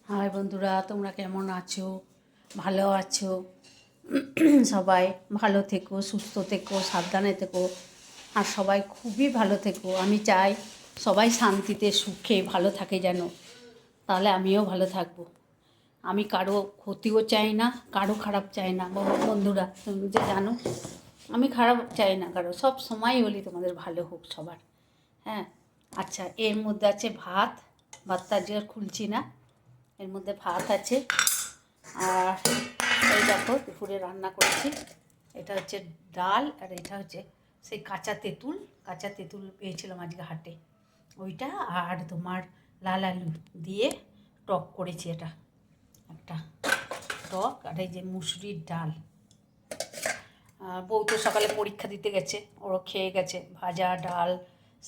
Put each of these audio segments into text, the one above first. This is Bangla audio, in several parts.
হাই বন্ধুরা, তোমরা কেমন আছো? ভালো আছো? সবাই ভালো থেকো, সুস্থ থেকো, সাবধানে থেকো, আর সবাই খুবই ভালো থেকো। আমি চাই সবাই শান্তিতে সুখে ভালো থাকে যেন, তাহলে আমিও ভালো থাকবো। আমি কারো ক্ষতিও চাই না, কারো খারাপ চাই না। বন্ধুরা, তুমি যে জানো আমি খারাপ চাই না কারো, সব সময় বলি তোমাদের ভালো হোক সবার। হ্যাঁ, আচ্ছা, এর মধ্যে আছে ভাত। ভাতটা আজকে আর খুলছি না। এর মধ্যে ভাত আছে, আর এই দেখো দুপুরে রান্না করেছি। এটা হচ্ছে ডাল, আর এটা হচ্ছে সেই কাঁচা তেঁতুল পেয়েছিলাম আজকে হাটে, ওইটা। আর তোমার লাল আলু দিয়ে টক করেছি, এটা একটা টক। আর এই যে মুসুরির ডাল। বউ তো সকালে পরীক্ষা দিতে গেছে, ওরা খেয়ে গেছে ভাজা ডাল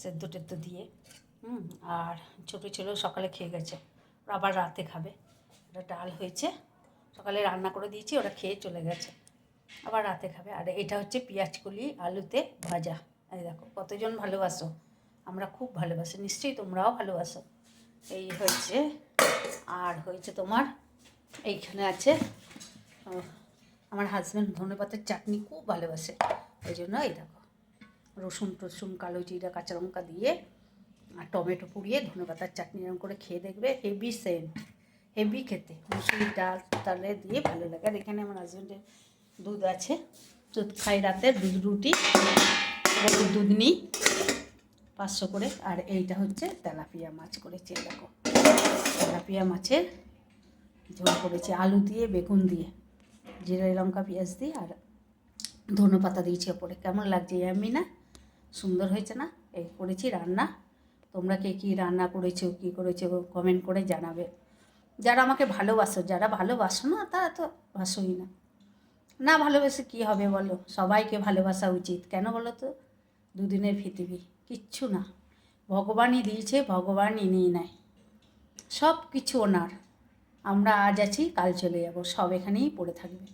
সেদ্ধ টেদ্ধ দিয়ে। আর ছোটো ছেলেও সকালে খেয়ে গেছে, ওরা আবার রাতে খাবে। এটা ডাল হয়েছে, সকালে রান্না করে দিয়েছি, ওরা খেয়ে চলে গেছে, আবার রাতে খাবে। আর এটা হচ্ছে পেঁয়াজকলি আলুতে ভাজা। এই দেখো, কতজন ভালোবাসো, আমরা খুব ভালোবাসি, নিশ্চয়ই তোমরাও ভালোবাসো। এই হচ্ছে, আর হয়েছে তোমার এইখানে আছে, আমার হাজব্যান্ড ধনেপাতার চাটনি খুব ভালোবাসে, ওই জন্য এই দেখো রসুন টসুন কালো জিরা কাঁচা লঙ্কা দিয়ে আর টমেটো পুড়িয়ে ধনেপাতার চাটনি এরকম করে খেয়ে দেখবে, হেভি সেন্ট, হেভি খেতে। মুসুরির ডাল তালে দিয়ে ভালো লাগে। আর এখানে আমার হাজব্যান্ডের দুধ আছে, দুধ খাই রাতে, রুটি দুধ নিই 500 করে। আর এইটা হচ্ছে তেলাপিয়া মাছ করেছি, দেখো তেলাপিয়া মাছের ঝোল করেছি আলু দিয়ে বেগুন দিয়ে, জিরা লঙ্কা পেঁয়াজ দিয়ে, আর ধনেপাতা দিয়েছি ওপরে। কেমন লাগছে আমি না? সুন্দর হয়েছে না? এই করেছি রান্না। তোমরা কে কী রান্না করেছো, কী করেছো কমেন্ট করে জানাবে। যারা আমাকে ভালোবাসো, যারা ভালোবাসো না তারা তো বাসোই না। না ভালোবেসে কী হবে বলো? সবাইকে ভালোবাসা উচিত, কেন বলো তো? দুদিনের পৃথিবী, কিচ্ছু না, ভগবানই দিয়েছে, ভগবানই নিয়ে নেয়, সব কিছু ওনার। আমরা আজ আছি, কাল চলে যাব, সব এখানেই পড়ে থাকবে,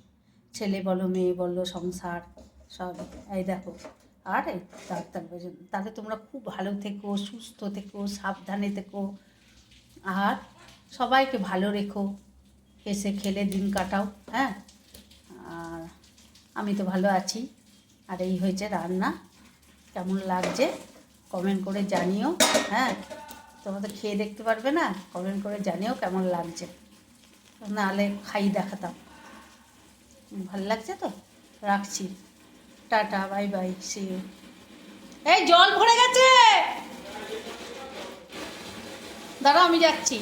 ছেলে বলো মেয়ে বলো সংসার সব। এই দেখো, আর এই তাহলে তোমরা খুব ভালো থেকো, সুস্থ থেকো, সাবধানে থেকো, আর সবাইকে ভালো রেখো, হেসে খেলে দিন কাটাও। হ্যাঁ, আর আমি তো ভালো আছি। আর এই হয়েছে রান্না, কেমন লাগছে কমেন্ট করে জানিও। হ্যাঁ, তোমরা তো খেয়ে দেখতে পারবে না, কমেন্ট করে জানিও কেমন লাগছে, নাহলে খাই দেখাতাম। ভালো লাগছে তো? রাখছি, tata, bye bye, see you. এই জল ভরে গেছে, দাঁড়াও আমি যাচ্ছি।